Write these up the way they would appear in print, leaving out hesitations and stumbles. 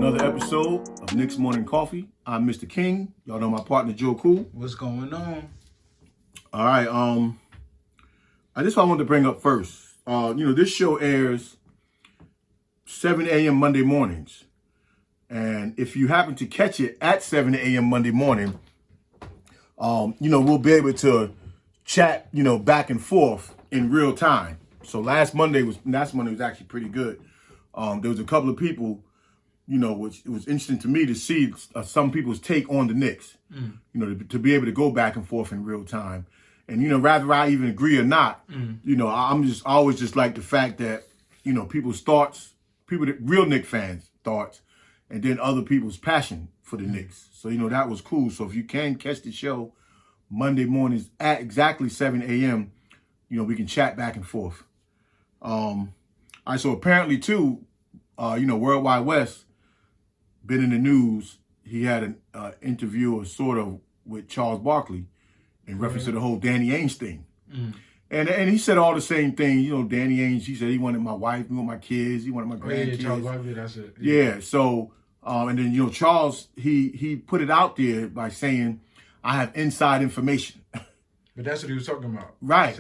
another episode of Knicks Morning Coffee. I'm Mr. King. Y'all know my partner Joe Cool. What's going on? All right. This is what I wanted to bring up first. This show airs 7 a.m. Monday mornings, and if you happen to catch it at 7 a.m. Monday morning, we'll be able to chat, back and forth in real time. So last Monday was actually pretty good. There was a couple of people, which it was interesting to me to see some people's take on the Knicks, to be able to go back and forth in real time. And, rather I even agree or not, I'm just always just like the fact that, people's thoughts, real Knicks fans' thoughts, and then other people's passion for the Knicks. So, that was cool. So if you can catch the show Monday mornings at exactly 7 a.m., we can chat back and forth. So apparently too, World Wide West been in the news. He had an interview or sort of with Charles Barkley in reference to the whole Danny Ainge thing. And he said all the same thing. Danny Ainge, he said he wanted my wife, he wanted my kids, he wanted my grandkids. Charles Barkley, that's it. Yeah. So, and then, Charles, he put it out there by saying, I have inside information. But that's what he was talking about. Right.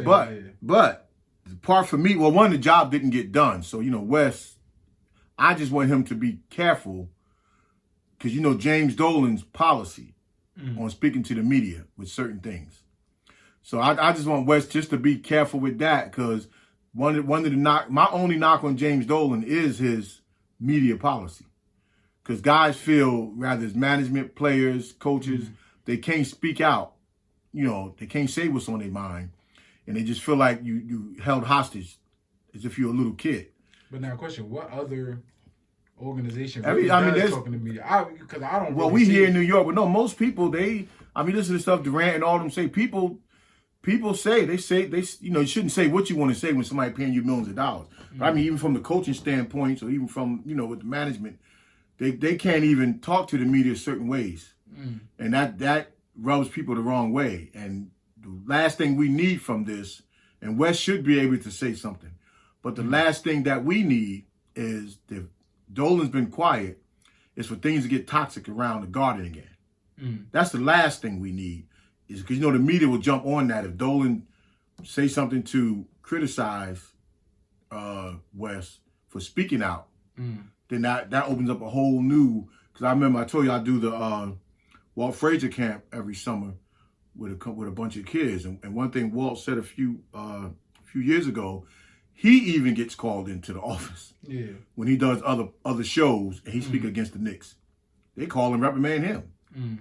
But the part for me, well, one, the job didn't get done. So, West, I just want him to be careful because, James Dolan's policy on speaking to the media with certain things. So I just want West just to be careful with that because my only knock on James Dolan is his media policy. Because guys feel, rather as management, players, coaches, they can't speak out. They can't say what's on their mind. And they just feel like you held hostage as if you're a little kid. But now, question: what other organization there's talking to me? Because I don't. Well, we here in New York, but no, most people listen to stuff Durant and all them say. People say you shouldn't say what you want to say when somebody paying you millions of dollars. But even from the coaching standpoint, or even from with the management, they can't even talk to the media certain ways, and that rubs people the wrong way. And the last thing we need from this, and West should be able to say something. But the last thing that we need is, if Dolan's been quiet, is for things to get toxic around the Garden again. That's the last thing we need, is because, the media will jump on that. If Dolan say something to criticize West for speaking out, then that opens up a whole new, because I remember I told you I do the Walt Frazier camp every summer with a bunch of kids. And one thing Walt said a few years ago, he even gets called into the office when he does other shows and he speaks against the Knicks. They call him, reprimand him.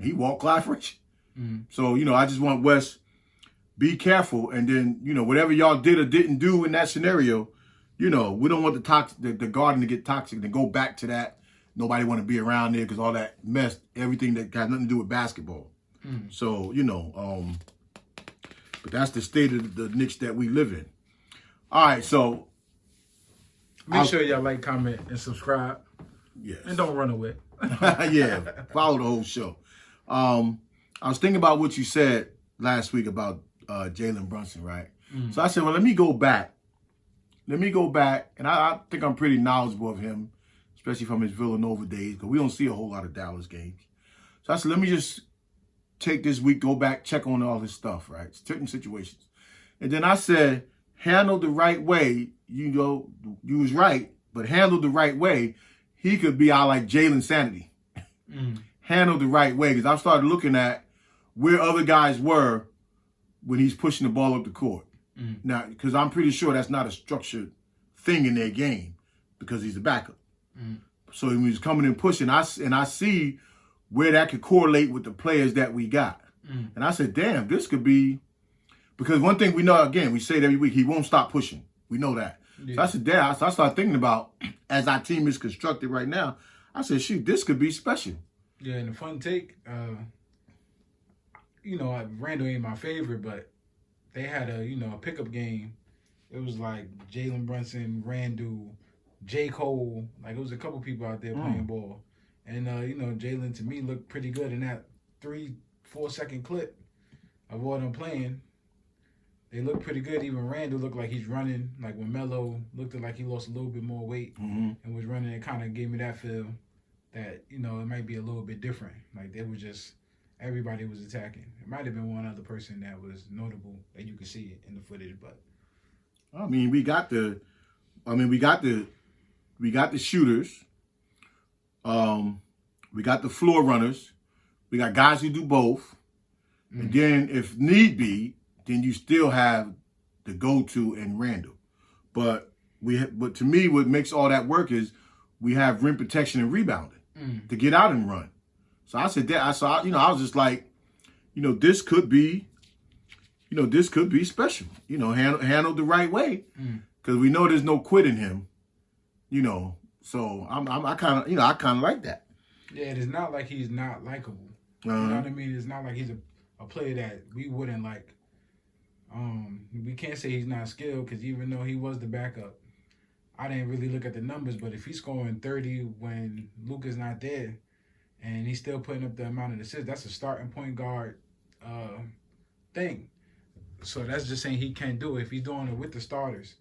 He walked Clyde Frazier. So, I just want West, be careful. And then, whatever y'all did or didn't do in that scenario, we don't want the Garden to get toxic and go back to that. Nobody want to be around there because all that mess, everything that got nothing to do with basketball. So, but that's the state of the Knicks that we live in. All right, so make sure y'all like, comment, and subscribe. Yes. And don't run away. Yeah, follow the whole show. I was thinking about what you said last week about Jalen Brunson, right? So I said, well, let me go back. And I think I'm pretty knowledgeable of him, especially from his Villanova days, because we don't see a whole lot of Dallas games. So I said, let me just take this week, go back, check on all this stuff, right? Certain situations. And then I said, handled the right way, you was right, but handled the right way, he could be out like Jalen Sanity. Handled the right way, because I started looking at where other guys were when he's pushing the ball up the court. Now, because I'm pretty sure that's not a structured thing in their game, because he's a backup. So when he's coming and pushing, I see where that could correlate with the players that we got. And I said, damn, this could be, because one thing we know, again, we say it every week, he won't stop pushing. We know that. Yeah. So I said, damn, so I started thinking about, as our team is constructed right now, I said, shoot, this could be special. Yeah, and the fun take, Randall ain't my favorite, but they had a pickup game. It was like Jalen Brunson, Randall, J. Cole. Like, it was a couple people out there playing ball. And, Jalen, to me, looked pretty good in that 3-4 second clip of all them playing. They look pretty good. Even Randall looked like he's running. Like when Melo looked like he lost a little bit more weight and was running, it kind of gave me that feel that, you know, it might be a little bit different. Like they were just everybody was attacking. It might have been one other person that was notable that you could see it in the footage, but I mean, we got the shooters. We got the floor runners. We got guys who do both. And then if need be, then you still have the go-to and Randall. But to me, what makes all that work is we have rim protection and rebounding to get out and run. So I said that. I was just like, this could be special. Handled the right way, because we know there's no quit in him. So I kind of like that. Yeah, it's not like he's not likable. You know what I mean? It's not like he's a player that we wouldn't like. We can't say he's not skilled, because even though he was the backup, I didn't really look at the numbers. But if he's scoring 30 when Luka's not there, and he's still putting up the amount of assists, that's a starting point guard thing. So that's just saying he can't do it. If he's doing it with the starters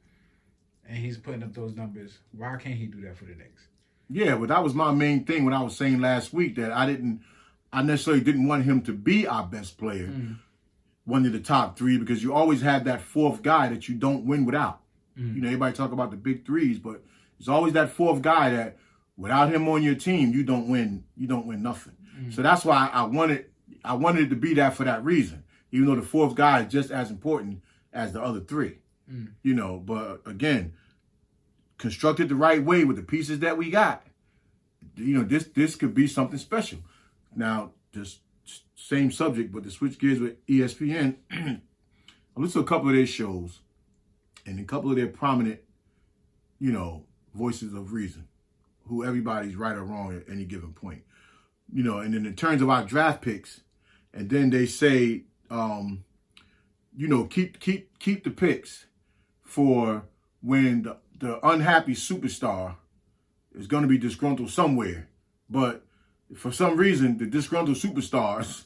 and he's putting up those numbers, why can't he do that for the Knicks? Yeah, but that was my main thing when I was saying last week that I necessarily didn't want him to be our best player, one of the top three, because you always have that fourth guy that you don't win without. Everybody talk about the big threes, but it's always that fourth guy that without him on your team, you don't win nothing. So that's why I wanted it to be that for that reason, even though the fourth guy is just as important as the other three. But again, constructed the right way with the pieces that we got, this could be something special. Now, just same subject, but to switch gears with ESPN, I listened to a couple of their shows and a couple of their prominent, voices of reason, who everybody's right or wrong at any given point. And then in terms of our draft picks, and then they say, keep the picks for when the unhappy superstar is going to be disgruntled somewhere. But for some reason, the disgruntled superstars,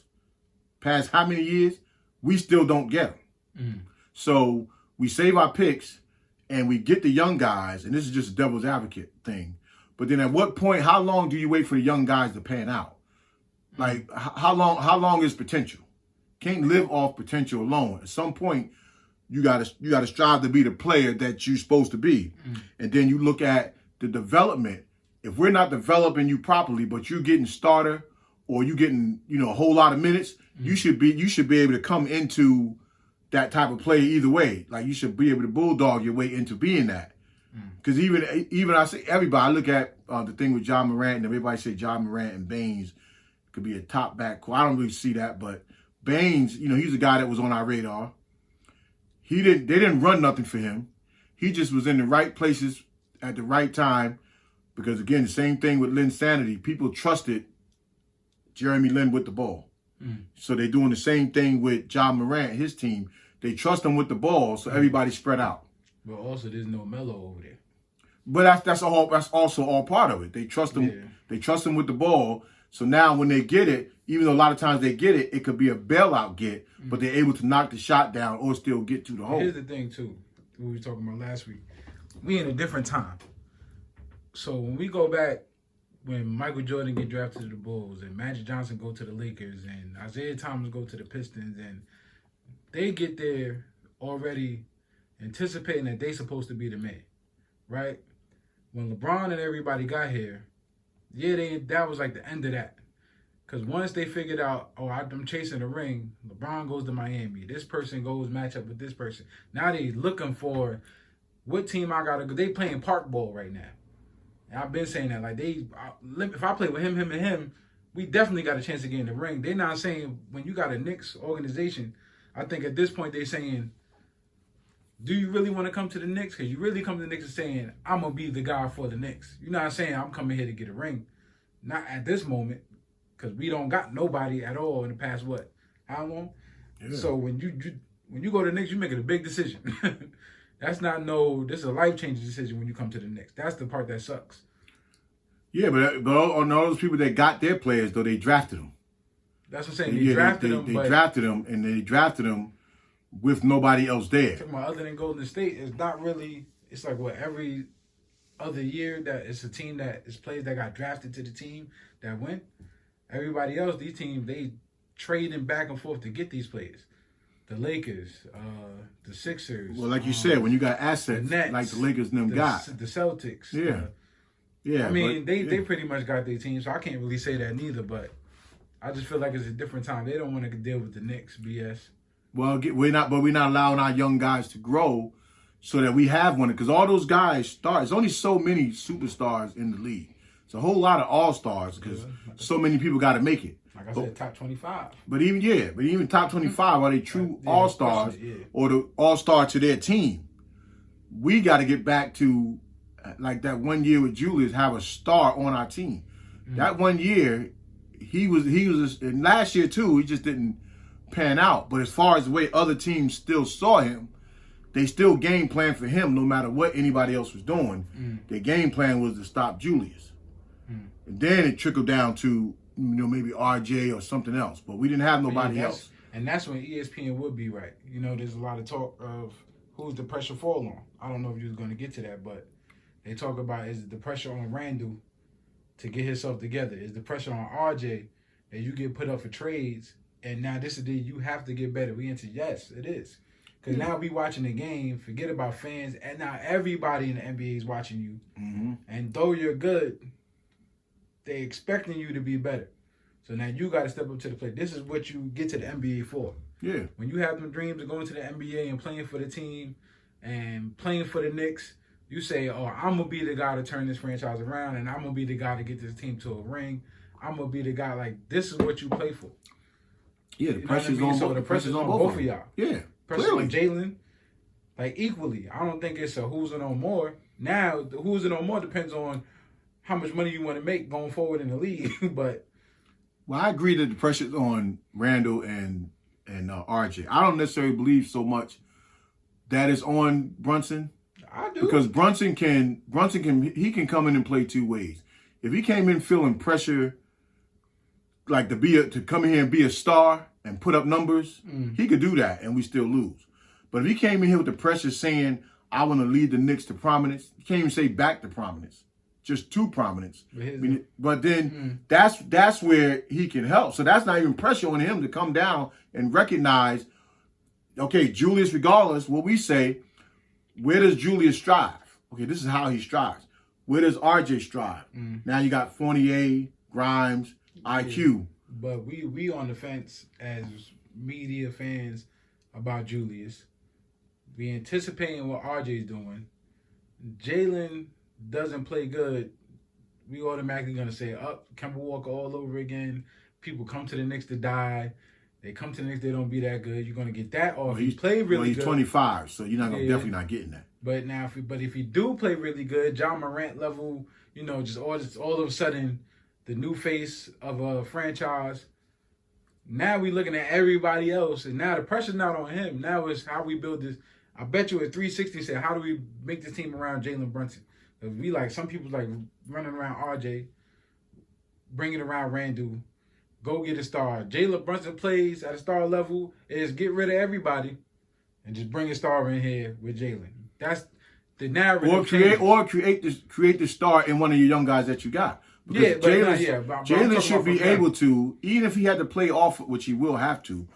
past how many years, we still don't get them. So we save our picks and we get the young guys, and this is just a devil's advocate thing. But then at what point, how long do you wait for the young guys to pan out? Like, how long is potential? Can't live off potential alone. At some point, you gotta strive to be the player that you're supposed to be. And then you look at the development. If we're not developing you properly, but you're getting starter or you getting, a whole lot of minutes, you should be able to come into that type of player either way. Like, you should be able to bulldog your way into being that. Because even I say everybody, I look at the thing with John Morant, and everybody say John Morant and Baines could be a top backcourt. I don't really see that, but Baines, he's a guy that was on our radar. They didn't run nothing for him. He just was in the right places at the right time. Because again, the same thing with Lynn Sanity. People trusted Jeremy Lin with the ball. So they're doing the same thing with John Morant, his team. They trust him with the ball, so everybody spread out. But also, there's no Melo over there. But that's also all part of it. They trust him. Yeah. They trust him with the ball. So now when they get it, even though a lot of times they get it, it could be a bailout get, but they're able to knock the shot down or still get to the hole. Here's the thing too, what we were talking about last week. We in a different time. So when we go back, when Michael Jordan get drafted to the Bulls and Magic Johnson go to the Lakers and Isaiah Thomas go to the Pistons, and they get there already anticipating that they supposed to be the man, right? When LeBron and everybody got here, that was like the end of that. Because once they figured out, I'm chasing a ring, LeBron goes to Miami. This person goes match up with this person. Now they looking for what team I got to go. They playing park ball right now. And I've been saying that. Like, if I play with him, and him, we definitely got a chance to get in the ring. They're not saying, when you got a Knicks organization, I think at this point they're saying, do you really want to come to the Knicks? Because you really come to the Knicks and saying, I'm going to be the guy for the Knicks. You're not saying I'm coming here to get a ring. Not at this moment, because we don't got nobody at all in the past, how long? Yeah. So when you go to the Knicks, you're making a big decision. This is a life-changing decision when you come to the Knicks. That's the part that sucks. Yeah, but on all those people that got their players, though, they drafted them. That's what I'm saying. They drafted them. They drafted them, and they drafted them with nobody else there. Talking about other than Golden State, it's not really. It's like every other year that it's a team that is players that got drafted to the team that went. Everybody else, these teams, they trading back and forth to get these players. The Lakers, the Sixers. Well, like you said, when you got assets the Nets, like the Lakers and them got. The Celtics. Yeah. Yeah. I mean, they pretty much got their team, so I can't really say that neither, but I just feel like it's a different time. They don't want to deal with the Knicks BS. Well, we're not allowing our young guys to grow so that we have one. Because all those guys start. There's only so many superstars in the league. It's a whole lot of all-stars because so many people got to make it. Like I said, top 25. But even top 25, are they true all-stars or the all-star to their team? We got to get back to, like that one year with Julius, have a star on our team. That 1 year, he was, and last year too, he just didn't pan out. But as far as the way other teams still saw him, they still game plan for him no matter what anybody else was doing. Their game plan was to stop Julius. And then it trickled down to, maybe RJ or something else. But we didn't have nobody else. And that's when ESPN would be right. There's a lot of talk of who's the pressure fall on. I don't know if you was going to get to that, but they talk about is the pressure on Randall to get himself together? Is the pressure on RJ that you get put up for trades? And now this is you have to get better. We into yes, it is. Because now we watching the game, forget about fans, and now everybody in the NBA is watching you. And though you're good, they expecting you to be better. So now you got to step up to the plate. This is what you get to the NBA for. Yeah. When you have them dreams of going to the NBA and playing for the team and playing for the Knicks, you say, oh, I'm going to be the guy to turn this franchise around, and I'm going to be the guy to get this team to a ring. I'm going to be the guy, like, this is what you play for. Yeah, the pressure's on, so the pressure's on both of y'all. Yeah, pressure on Jalen, like, equally. I don't think it's a who's it on more. Now, the who's it on more depends on how much money you want to make going forward in the league. But well, I agree that the pressure's on Randall and RJ. I don't necessarily believe so much that is on Brunson. I do, because Brunson can come in and play two ways. If he came in feeling pressure, like to come in here and be a star and put up numbers, he could do that and we still lose. But if he came in here with the pressure saying, I want to lead the Knicks to prominence, he can't even say back to prominence, just to prominence. But then that's where he can help. So that's not even pressure on him to come down and recognize, okay, Julius, regardless, what we say, where does Julius strive? Okay, this is how he strives. Where does RJ strive? Now you got Fournier, Grimes, IQ. But we on the fence as media fans about Julius. We anticipating what RJ's doing. Jalen doesn't play good. We automatically gonna say, Kemba Walker all over again. People come to the Knicks to die. They come to the Knicks, they don't be that good. You're gonna get that off. He played really good. He's 25, so you're not gonna definitely not getting that. But now, if he do play really good, John Morant level, just all of a sudden, the new face of a franchise. Now we looking at everybody else, and now the pressure's not on him. Now it's how we build this. I bet you at 360 said, how do we make this team around Jalen Brunson? Because we some people running around RJ, bringing around Randall, go get a star. Jalen Brunson plays at a star level is get rid of everybody and just bring a star in here with Jalen. That's the narrative. Create the star in one of your young guys that you got. Because Jalen should be able to, even if he had to play off, which he will have to,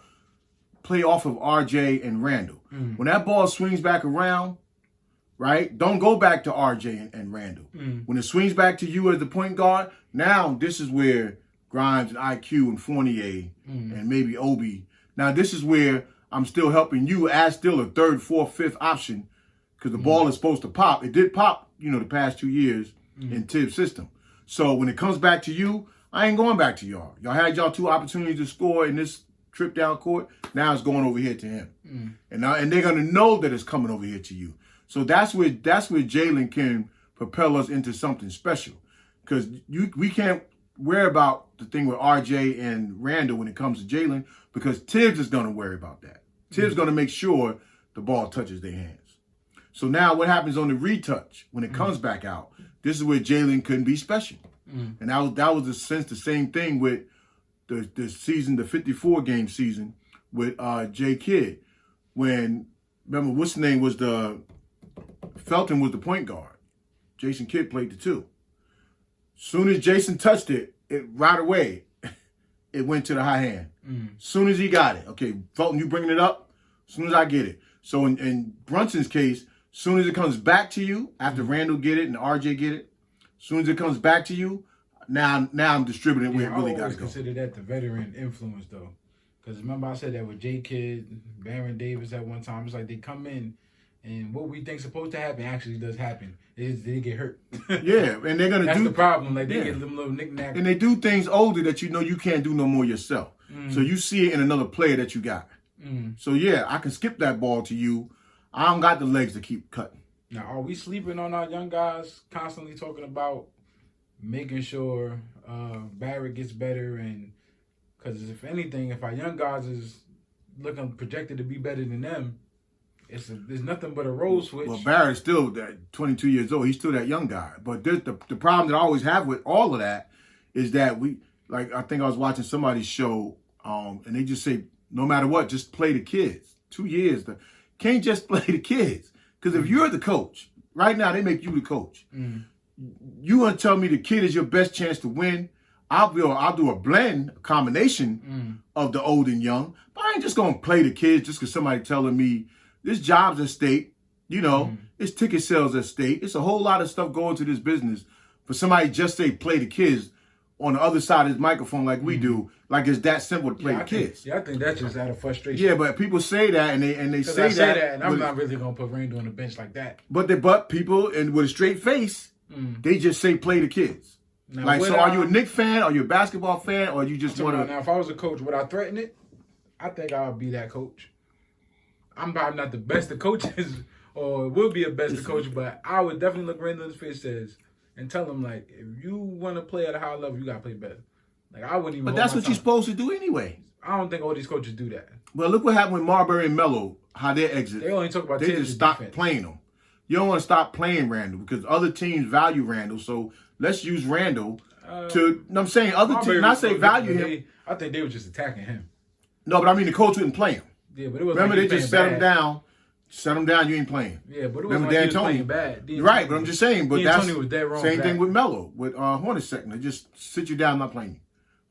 play off of RJ and Randall. When that ball swings back around, right? Don't go back to RJ and Randall. When it swings back to you as the point guard, now this is where Grimes and IQ and Fournier and maybe Obi. Now this is where I'm still helping you as still a third, fourth, fifth option because the ball is supposed to pop. It did pop, the past 2 years in Tibbs' system. So when it comes back to you, I ain't going back to y'all. Y'all had y'all two opportunities to score in this trip down court. Now it's going over here to him. And they're gonna know that it's coming over here to you. So that's where Jalen can propel us into something special. Because we can't worry about the thing with RJ and Randall when it comes to Jalen, because Tibbs is gonna worry about that. Tibbs is gonna make sure the ball touches their hands. So now what happens on the retouch when it comes back out? This is where Jalen couldn't be special. And that was the same thing with the season, the 54 game season with J Kidd. When remember what's the name was Felton was the point guard. Jason Kidd played the 2. Soon as Jason touched it, right away, it went to the high hand. Soon as he got it. Okay, Fulton, you bringing it up? Soon as I get it. So in Brunson's case, soon as it comes back to you, after Randall get it and RJ get it, soon as it comes back to you, now I'm distributing where it really got to go. I always consider that the veteran influence, though. Because remember I said that with J. Kidd, Baron Davis at one time. It's like they come in, and what we think supposed to happen actually does happen. They get hurt. Yeah, and they're going to do... That's the problem. Like, they get them little knick-knack. And they do things older that you know you can't do no more yourself. So you see it in another player that you got. So, yeah, I can skip that ball to you. I don't got the legs to keep cutting. Now, are we sleeping on our young guys, constantly talking about making sure Barrett gets better? And because if anything, if our young guys is looking projected to be better than them, there's nothing but a role switch. Well, Barrett's still that 22 years old. He's still that young guy. But the problem that I always have with all of that is that I think I was watching somebody's show, and they just say, no matter what, just play the kids. 2 years. Can't just play the kids. Because if you're the coach, right now they make you the coach. You want to tell me the kid is your best chance to win? I'll do a blend, a combination of the old and young. But I ain't just going to play the kids just because somebody telling me this job's at stake. You know, it's ticket sales at stake. It's a whole lot of stuff going to this business. For somebody just say play the kids on the other side of his microphone like we do, like it's that simple to play the kids. I think that's just out of frustration. Yeah, but people say that and they say that, and I'm not really gonna put Randall on the bench like that. But people and with a straight face, they just say play the kids. Now, like, so are you a Knicks fan? Are you a basketball fan? Or you just want to? Now, if I was a coach, would I threaten it? I think I would be that coach. I'm probably not the best of coaches, or will be a best of coach, but I would definitely look Randall in his face and tell him, like, if you want to play at a high level, you got to play better. Like, I wouldn't even. But that's what you're supposed to do anyway. I don't think all these coaches do that. Well, look what happened with Marbury and Melo, how they exit. They only talk about they just stopped playing them. You don't want to stop playing Randall because other teams value Randall. So let's use Randall to. I'm saying other teams. Not say value him. I think they were just attacking him. No, but I mean the coach wouldn't play him. Yeah, but it was. Remember, they just set him down. Set him down. You ain't playing. Yeah, but it was like he was playing bad. Right, but I'm just saying. But that's was dead wrong. Same thing with Melo, with Hornacek. They just sit you down, not playing you.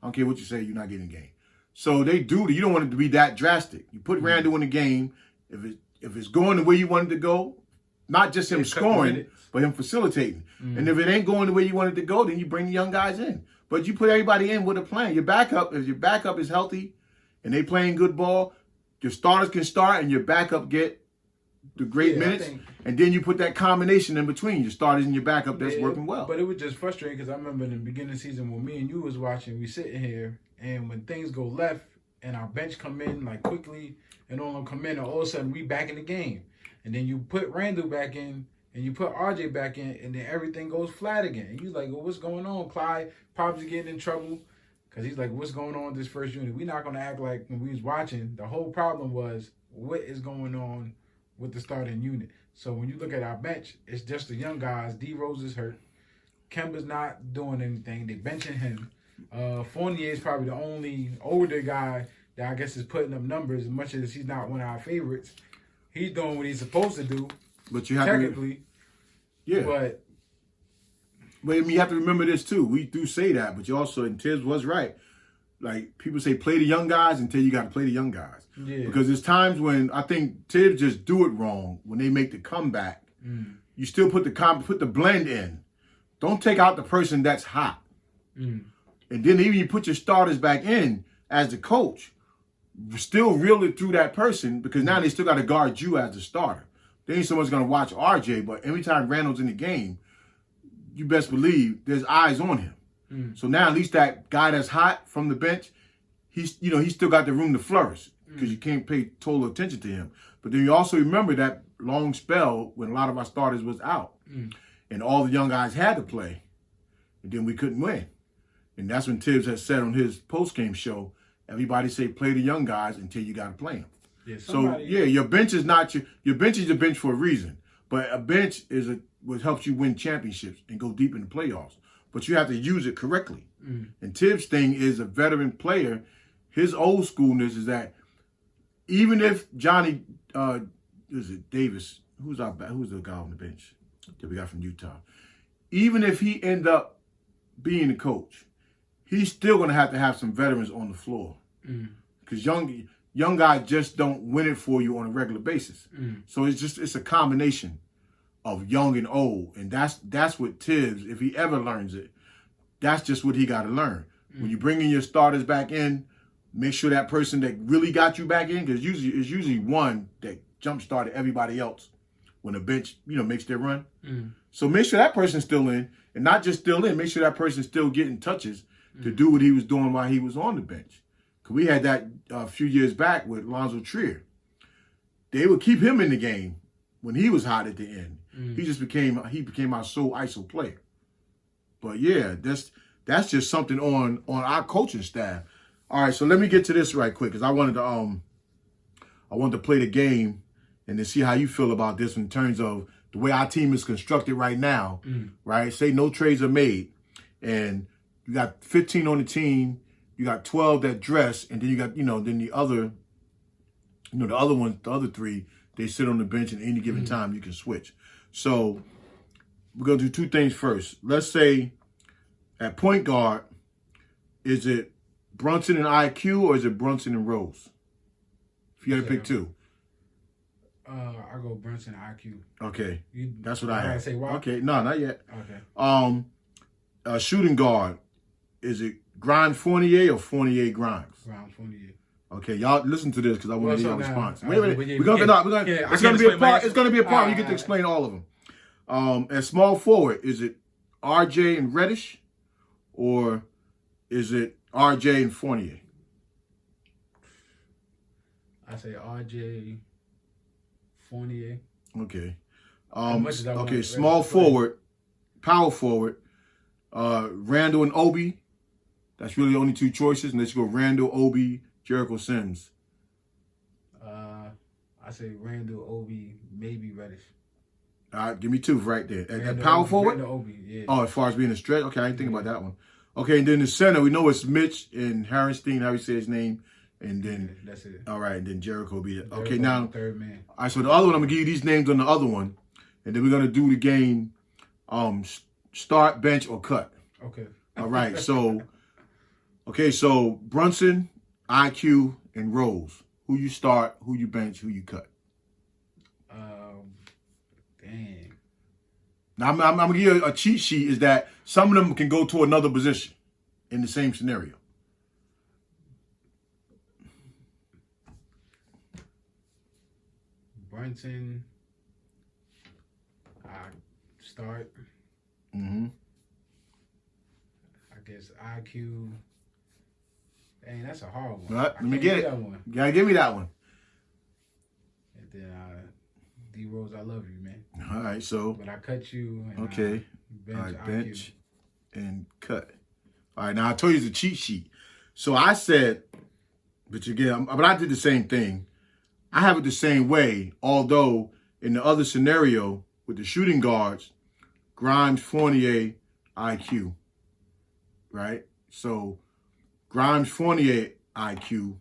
I don't care what you say. You're not getting the game. So they do. You don't want it to be that drastic. You put Randall in the game. If it's going the way you want it to go, not just him scoring, but him facilitating. And if it ain't going the way you want it to go, then you bring the young guys in. But you put everybody in with a plan. Your backup, if your backup is healthy and they playing good ball, your starters can start and your backup get the great minutes. And then you put that combination in between your starters and your backup that's working well. But it was just frustrating because I remember in the beginning of the season when me and you was watching, we sitting here, and when things go left and our bench come in like quickly and all them come in, and all of a sudden we back in the game. And then you put Randall back in and you put RJ back in, and then everything goes flat again. And you like, well, what's going on? Clyde probably getting in trouble because he's like, what's going on with this first unit? We're not going to act like when we was watching, the whole problem was what is going on with the starting unit. So when you look at our bench, it's just the young guys. D Rose is hurt. Kemba's not doing anything. They benching him. Fournier is probably the only older guy that I guess is putting up numbers. As much as he's not one of our favorites, he's doing what he's supposed to do. But you have technically, but you have to remember this too. We do say that, but you also, and Tibbs was right. Like, people say play the young guys until you got to play the young guys. Yeah. Because there's times when I think Tibbs just do it wrong when they make the comeback. You still put the blend in. Don't take out the person that's hot. And then even you put your starters back in as the coach, still reel it through that person because now they still got to guard you as the starter. They ain't so much going to watch RJ, but every time Randall's in the game, you best believe there's eyes on him. So now at least that guy that's hot from the bench, he's still got the room to flourish because you can't pay total attention to him. But then you also remember that long spell when a lot of our starters was out and all the young guys had to play, and then we couldn't win. And that's when Tibbs has said on his post-game show, everybody say play the young guys until you got to play them. Yeah, your bench is not your bench is your bench for a reason. But a bench is what helps you win championships and go deep in the playoffs. But you have to use it correctly. And Tibbs' thing is a veteran player. His old schoolness is that even if Johnny, Davis, who's the guy on the bench that we got from Utah? even if he end up being the coach, he's still going to have some veterans on the floor. Because young guys just don't win it for you on a regular basis. So it's a combination of young and old. And that's what Tibbs, if he ever learns it, that's just what he got to learn. When you bring in your starters back in, make sure that person that really got you back in, because it's usually one that jump-started everybody else when the bench, makes their run. So make sure that person's still in, and not just still in, make sure that person's still getting touches to do what he was doing while he was on the bench. Because we had that a few years back with Lonzo Trier. They would keep him in the game when he was hot at the end. He became our sole ISO player. But yeah, that's just something on our coaching staff. All right, so let me get to this right quick, because I wanted to play the game and to see how you feel about this in terms of the way our team is constructed right now. Right? Say no trades are made, and you got 15 on the team, you got 12 that dress, and then you got then the other three, they sit on the bench, and at any given time you can switch. So we're gonna do two things first. Let's say at point guard, is it Brunson and IQ, or is it Brunson and Rose? If you had to pick two. I go Brunson IQ. Okay. That's what I had. Say why? Okay, no, not yet. Okay. Shooting guard, is it Grimes Fournier or Fournier Grimes? Grimes Fournier. Okay, y'all listen to this because I want to hear your response. Wait. It's gonna be a part. You get to explain all of them. At small forward, is it RJ and Reddish, or is it RJ and Fournier? I say RJ, Fournier. Okay. Small forward, power forward, Randall and Obi. That's really the only two choices. And let's go Randall, Obi, Jericho Sims. I say Randall, Obi, maybe Reddish. All right, give me two right there. At power forward? Randall, Obi, yeah. Oh, as far as being a stretch? Okay, I didn't think about that one. Okay, and then the center, we know it's Mitch and Harrenstein, how you say his name. And then, that's it. All right, and then Jericho will be it. Okay, Jericho, now, third man. All right, so the other one, I'm going to give you these names on the other one. And then we're going to do the game start, bench, or cut. Okay. All right, so Brunson, IQ, and Rose. Who you start, who you bench, who you cut. Dang. Now, I'm going to give you a cheat sheet, is that some of them can go to another position in the same scenario. Brunson, I start. Mm-hmm. I guess IQ. Dang, that's a hard one. All right, let me get it. One. You gotta give me that one. And then D Rose, I love you, man. All right, so. But I cut you. And Okay. Bench, all right, IQ. bench and cut. All right, now I told you it's a cheat sheet. So I said, but I did the same thing. I have it the same way, although in the other scenario with the shooting guards, Grimes, Fournier, IQ, right? So Grimes, Fournier, IQ.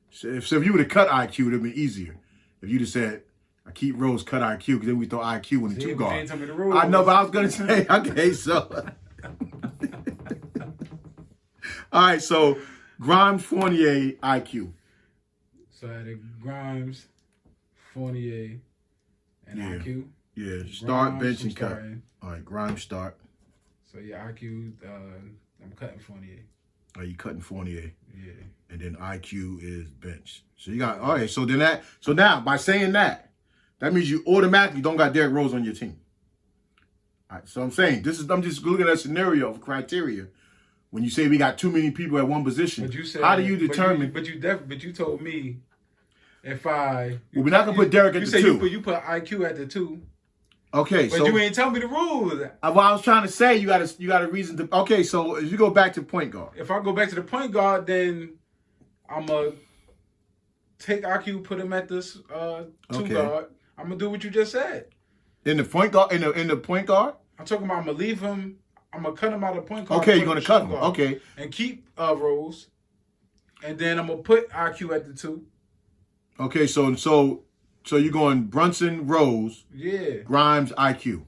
So if you would have cut IQ, it would have been easier. If you'd have said, I keep Rose, cut IQ, because then we throw IQ in the two guards. I know, but I was going to say, okay, so. All right, so Grimes, Fournier, IQ. So I had Grimes, Fournier, and IQ. Yeah, start, bench, and cut. Starting. All right, Grimes start. So yeah, IQ, I'm cutting Fournier. Are you cutting Fournier? Yeah. And then IQ is bench. So you got, all right, so now by saying that means you automatically don't got Derrick Rose on your team. All right, so I'm saying, I'm just looking at a scenario of criteria. When you say we got too many people at one position, how do you determine? But you told me if I. Well, we're not gonna put Derrick at the two. You put IQ at the two. Okay, but you ain't tell me the rules. Well, I was trying to say you got a reason to. Okay, so if you go back to point guard. If I go back to the point guard, then I'm gonna take IQ, put him at this two guard. I'm gonna do what you just said. In the point guard, in the point guard. I'm talking about I'm gonna leave him. I'm gonna cut him out of point guard. Okay, you're gonna cut him. Okay, and keep Rose, and then I'm gonna put IQ at the two. Okay, so you're going Brunson, Rose, yeah, Grimes, IQ.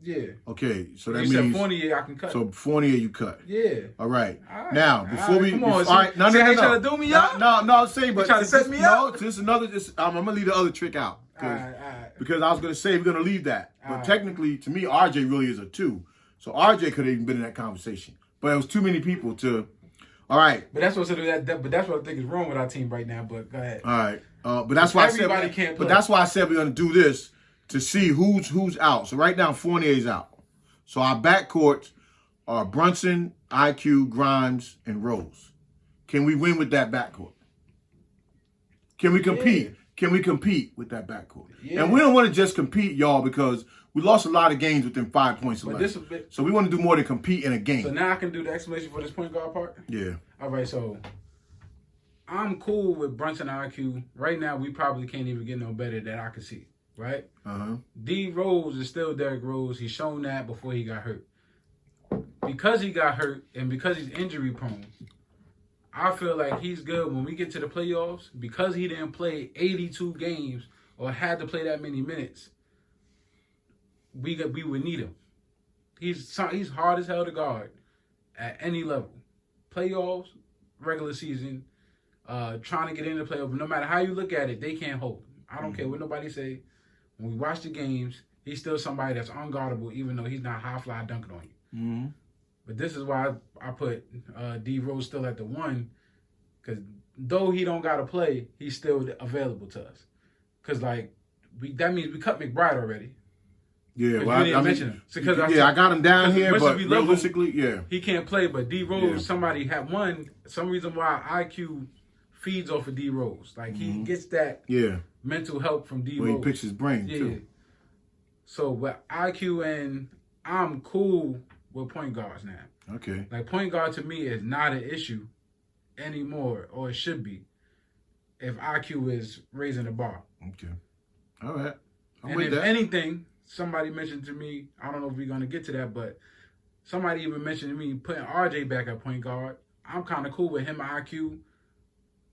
Yeah. Okay, so that You means said Fournier, I can cut. so Fournier you cut. Yeah. All right. All right. Now before we come on, all right, no, see how you no. trying to do me no, up? no, I'm saying, but trying to set me up? No, this is another. I'm gonna leave the other trick out. All right. Because I was gonna say we're gonna leave that, but All right. technically to me RJ really is a 2. So RJ could have even been in that conversation, but it was too many people to. All right. But that's what but that's what I think is wrong with our team right now. But go ahead. All right. But that's why everybody I said. can't play. But that's why I said we're gonna do this to see who's out. So right now Fournier's out. So our backcourts are Brunson, IQ, Grimes, and Rose. Can we win with that backcourt? Can we compete? Yeah. Can we compete with that backcourt? Yeah. And we don't want to just compete, y'all, because we lost a lot of games within 5 points. But this is bit, so we want to do more than compete in a game. So now I can do the explanation for this point guard part? Yeah. All right, so I'm cool with Brunson IQ. Right now, we probably can't even get no better that I can see, right? Uh-huh. D Rose is still Derrick Rose. He's shown that before he got hurt. Because he got hurt and because he's injury prone, I feel like he's good when we get to the playoffs. Because he didn't play 82 games or had to play that many minutes, we would need him. He's hard as hell to guard at any level. Playoffs, regular season, trying to get into the playoffs. But no matter how you look at it, they can't hold him. I don't care what nobody say. When we watch the games, he's still somebody that's unguardable, even though he's not high fly dunking on you. Mm-hmm. But this is why I put D Rose still at the 1, because though he don't got to play, he's still available to us. Because that means we cut McBride already. Yeah, well, you didn't mention him. So, I got him down here, but we realistically, yeah, he can't play. But D Rose, somebody had some reason why IQ feeds off of D Rose. Like he gets that mental help from D Rose. Well, he picks his brain too. So with IQ and I'm cool with point guards now. Okay. Like point guard to me is not an issue anymore, or it should be, if IQ is raising the bar. Okay. All right. And if anything, somebody mentioned to me, I don't know if we're gonna get to that, but somebody even mentioned to me putting RJ back at point guard. I'm kind of cool with him and IQ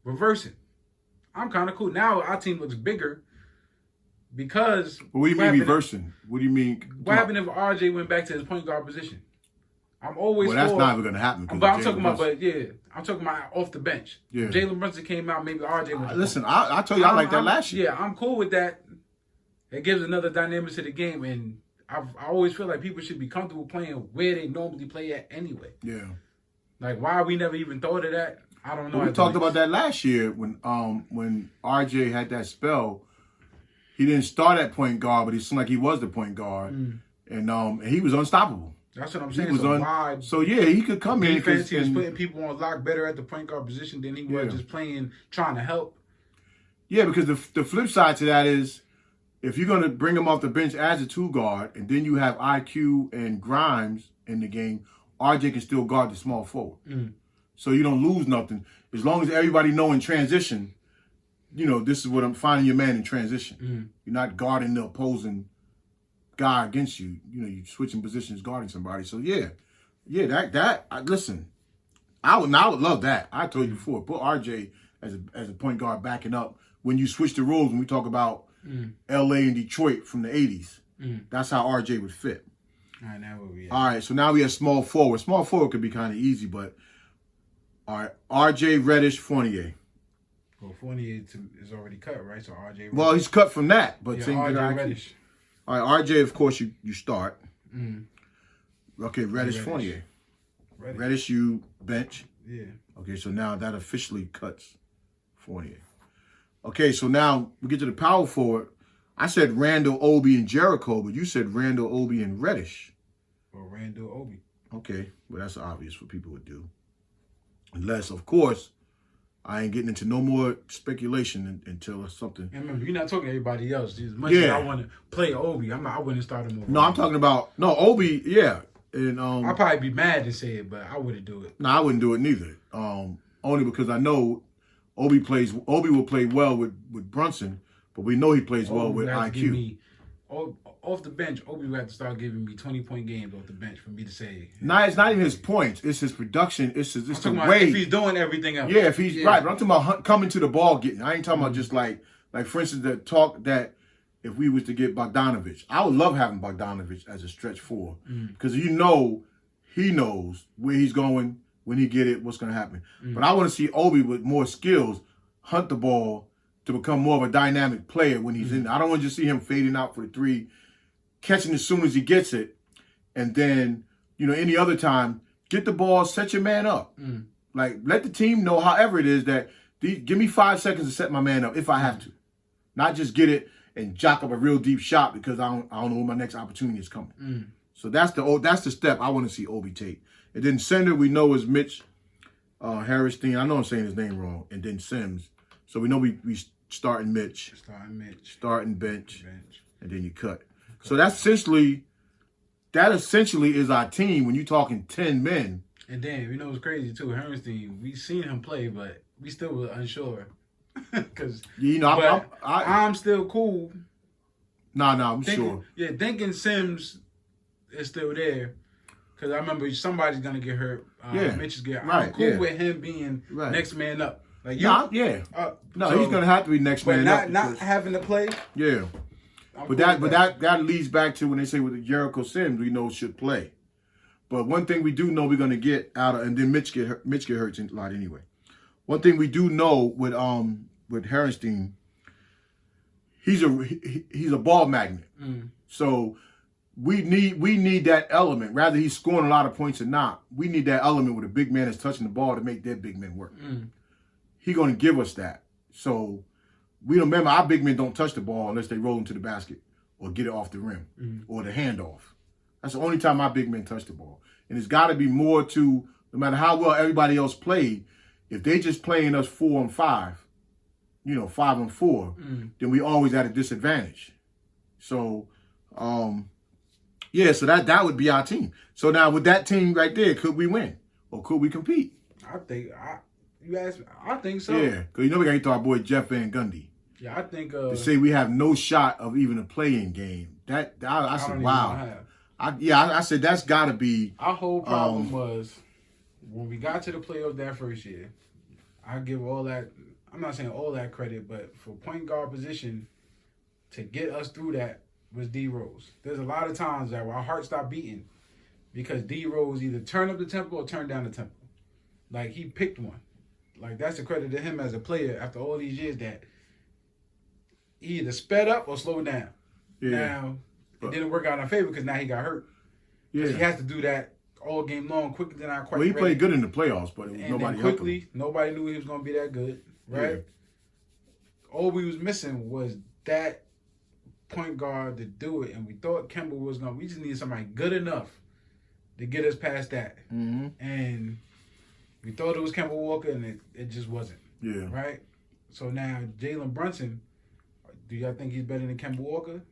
reversing. I'm kind of cool. Now our team looks bigger because. What do you mean reversing? What do you mean? What happened if RJ went back to his point guard position? I'm always. Well, that's not even gonna happen. But I'm talking about, I'm talking about off the bench. Yeah. Jalen Brunson came out, maybe RJ went. Listen, I told you I like that last year. Yeah, I'm cool with that. It gives another dynamic to the game, and I always feel like people should be comfortable playing where they normally play at anyway. Yeah. Like, why we never even thought of that, I don't know. Well, we talked about that last year when RJ had that spell. He didn't start at point guard, but he seemed like he was the point guard, and he was unstoppable. That's what I'm saying. So yeah, he could come in. Defense, he was putting people on lock better at the point guard position than he was just playing, trying to help. Yeah, because the flip side to that is, if you're going to bring him off the bench as a 2 guard, and then you have IQ and Grimes in the game, RJ can still guard the small forward. So you don't lose nothing. As long as everybody know in transition, this is what I'm finding your man in transition. You're not guarding the opposing guy against you. You're switching positions, guarding somebody. So listen, I would love that. I told you before, put RJ as a point guard backing up when you switch the roles when we talk about LA and Detroit from the 80s. That's how RJ would fit. All right, now where we at? All right, so now we have small forward. Small forward could be kind of easy, but all right, RJ, Reddish, Fournier. Well, Fournier is already cut, right? So RJ. Reddish. Well, he's cut from that, but same thing. RJ Reddish. All right, RJ, of course you start. Okay, Reddish, Fournier. Reddish, you bench. Yeah. Okay, so now that officially cuts Fournier. Okay, so now we get to the power forward. I said Randall, Obi, and Jericho, but you said Randall, Obi, and Reddish. Or Randall, Obi. Okay, well, that's obvious what people would do. Unless, of course, I ain't getting into no more speculation until something. And remember, you're not talking to everybody else. As much as I want to play Obi, I wouldn't start him over. No, I'm talking about, Obi, yeah. And I'd probably be mad to say it, but I wouldn't do it. No, I wouldn't do it neither. Only because I know Obi will play well with Brunson, but we know he plays well with IQ. Off the bench, Obi would have to start giving me 20-point games off the bench for me to say. No, it's not even his points. It's his production. It's the way. If he's doing everything else. Yeah, if he's right. But I'm talking about coming to the ball, getting. I ain't talking about just like for instance, the talk that if we was to get Bogdanovich. I would love having Bogdanovich as a stretch 4 Mm. because he knows where he's going when he get it, what's going to happen. Mm. But I want to see Obi with more skills hunt the ball to become more of a dynamic player when he's in. I don't want to just see him fading out for the 3, catching as soon as he gets it, and then, any other time, get the ball, set your man up. Mm. Like, let the team know, however it is, that give me 5 seconds to set my man up if I have to. Not just get it and jock up a real deep shot because I don't know when my next opportunity is coming. Mm. So that's the step I want to see Obi take. And then center we know is Mitch Harrison. I know I'm saying his name wrong. And then Sims. So we know we starting Mitch. Starting bench. And then you cut. So that essentially is our team when you're talking 10 men. And then, what's crazy too, Herrenstein, we seen him play, but we still were unsure. Because I'm still cool. I'm thinking, sure. Yeah, thinking Sims is still there. Because I remember somebody's going to get hurt. Mitch is getting hurt. I'm cool with him being next man up. Like he's going to have to be next man up. Not having to play. Yeah. But that leads back to when they say with the Jericho Sims, we know should play. But one thing we do know we're going to get out of, and then Mitch get hurt a lot anyway. One thing we do know with Herrenstein, he's a ball magnet. Mm. So we need that element. Rather he's scoring a lot of points or not, we need that element where the big man is touching the ball to make their big men work. Mm. He's going to give us that. So we don't remember our big men don't touch the ball unless they roll into the basket or get it off the rim or the handoff. That's the only time our big men touch the ball. And it's got to be more to, no matter how well everybody else played, if they just playing us 4-on-5, 5-on-4, then we always at a disadvantage. So, so that would be our team. So now with that team right there, could we win or could we compete? You asked me, I think so. Yeah, because we got to get to our boy Jeff Van Gundy. Yeah, I think to say we have no shot of even a play-in game. I said, wow. I said that's got to be. Our whole problem was when we got to the playoffs that first year. I give all that. I'm not saying all that credit, but for point guard position to get us through that was D Rose. There's a lot of times that our heart stopped beating because D Rose either turned up the tempo or turned down the tempo. Like he picked one. Like that's a credit to him as a player after all these years that he either sped up or slowed down. Yeah. Now it didn't work out in our favor because now he got hurt. Yeah. He has to do that all game long quicker than I quite. Well, he played good in the playoffs, but nobody helped him. Nobody knew he was going to be that good, right? Yeah. All we was missing was that point guard to do it, and we thought Kemba was going. We just needed somebody good enough to get us past that, and we thought it was Kemba Walker, and it just wasn't. Yeah. Right. So now Jalen Brunson, do y'all think he's better than Kemba Walker?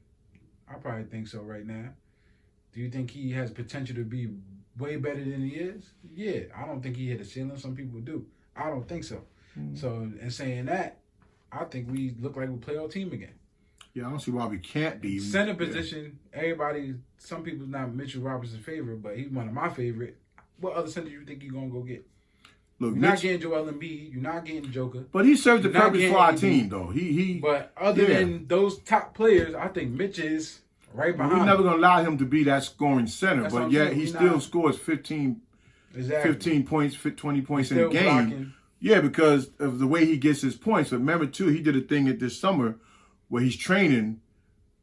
I probably think so right now. Do you think he has potential to be way better than he is? Yeah, I don't think he hit a ceiling. Some people do. I don't think so. So, in saying that, I think we look like we play our team again. Yeah, I don't see why we can't be. Center position, everybody, some people's not Mitchell Robinson's favorite, but he's one of my favorite. What other center do you think you're going to go get? Look, you're not getting Joel Embiid. You're not getting Joker. But he served the purpose for our team, though. But other than those top players, I think Mitch is right behind him. We're never going to allow him to be that scoring center, but yet he still scores 15 points, 20 points in a game. Blocking. Yeah, because of the way he gets his points. But remember, too, he did a thing this summer where he's training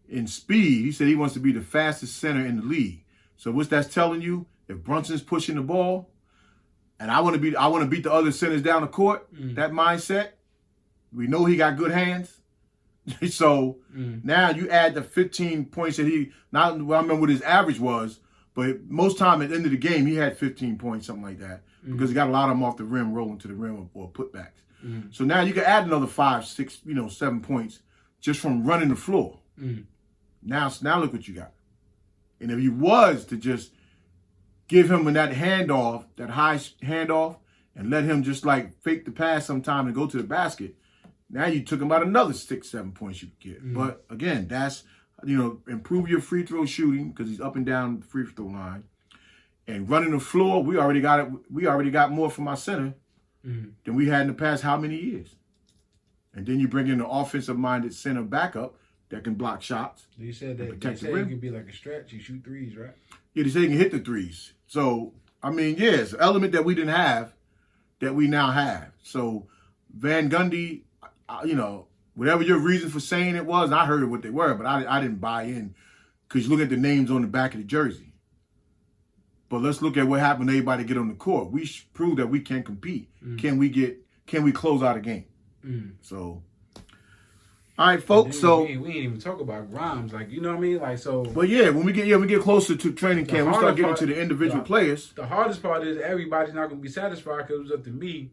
in speed. He said he wants to be the fastest center in the league. So what's that's telling you? If Brunson's pushing the ball, and I want to beat the other centers down the court, that mindset, we know he got good hands. So now you add the 15 points that I remember what his average was, but most time at the end of the game, he had 15 points, something like that, because he got a lot of them off the rim, rolling to the rim or putbacks. So now you can add another 5, 6, 7 points just from running the floor. Now look what you got. And if he was to just give him that handoff, that high handoff, and let him just like fake the pass sometime and go to the basket, now you took him about another 6, 7 points you could get. But again, that's, improve your free throw shooting because he's up and down the free throw line. And running the floor, we already got it. We already got more from our center than we had in the past how many years? And then you bring in the offensive-minded center backup that can block shots. You said that protect they the said rim. you could be like a stretch. You shoot threes, right? Yeah, they say he can hit the threes. So, I mean, yeah, it's an element that we didn't have that we now have. So, Van Gundy, you know, whatever your reason for saying it was, and I heard what they were, but I didn't buy in because you look at the names on the back of the jersey. But let's look at what happened to everybody get on the court. We proved that we can compete. Can we close out a game? So, all right, folks. So we ain't even talk about Grimes, like, you know what I mean, like, so. But yeah, when we get closer to training camp, we start getting to the individual players. The hardest part is everybody's not gonna be satisfied because it was up to me.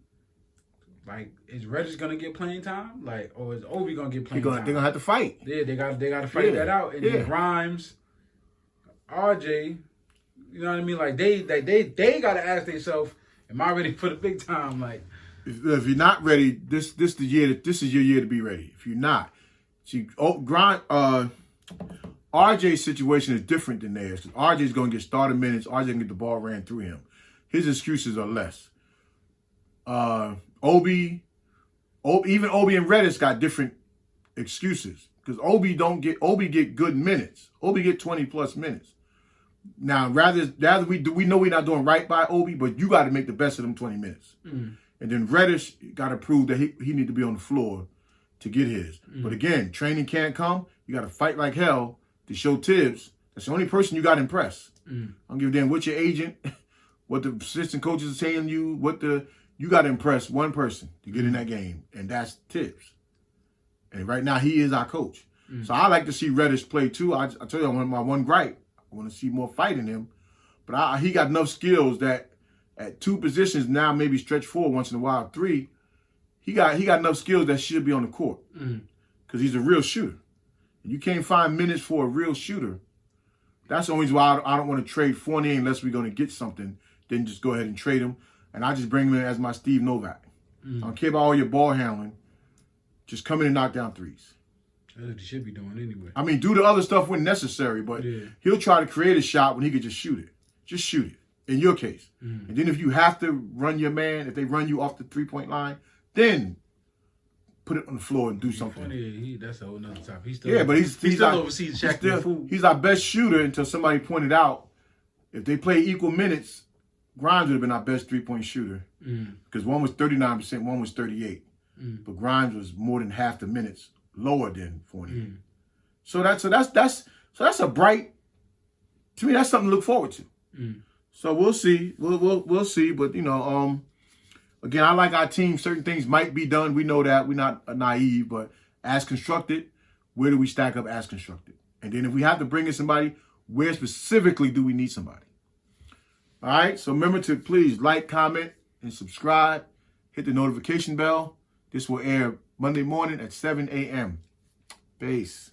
Like, is Reddish gonna get playing time? Like, or is Obi gonna get playing time? They're gonna have to fight. Yeah, they got to fight that out. And then Grimes, RJ, you know what I mean? Like, they gotta ask themselves, am I ready for the big time? Like, if you're not ready, this is your year to be ready. If you're not, RJ's situation is different than theirs. Because RJ's gonna get started minutes. RJ can get the ball ran through him. His excuses are less. Obi and Reddish got different excuses because Obi get good minutes. Obi get 20+ minutes. Now, rather we know we're not doing right by Obi, but you got to make the best of them 20 minutes. And then Reddish got to prove that he need to be on the floor to get his. But again, training can't come. You got to fight like hell to show Tibbs. That's the only person you got to impress. I don't give a damn what your agent, what the assistant coaches are saying you, you got to impress one person to get in that game, and that's Tibbs. And right now, he is our coach. So I like to see Reddish play too. I tell you, my one gripe, I want to see more fight in him. But he got enough skills that at 2 positions now, maybe stretch 4 once in a while, 3. He got enough skills that should be on the court because he's a real shooter. You can't find minutes for a real shooter. That's the only reason why I don't want to trade Fournier unless we're going to get something. Then just go ahead and trade him. And I just bring him in as my Steve Novak. I don't care about all your ball handling. Just come in and knock down threes. That's what he should be doing anyway. I mean, do the other stuff when necessary, but he'll try to create a shot when he could just shoot it. Just shoot it, in your case. And then if you have to run your man, if they run you off the 3-point line, then put it on the floor and do something. That's a whole nother topic. He's still overseas Shaq. He's our best shooter until somebody pointed out if they play equal minutes, Grimes would have been our best 3-point shooter because one was 39%, one was 38%. But Grimes was more than half the minutes lower than Fournier. So that's a bright. To me, that's something to look forward to. So we'll see. We'll see. But again, I like our team. Certain things might be done. We know that we're not naive, but as constructed, where do we stack up as constructed? And then if we have to bring in somebody, where specifically do we need somebody? All right, so remember to please like, comment, and subscribe. Hit the notification bell. This will air Monday morning at 7 a.m. Peace.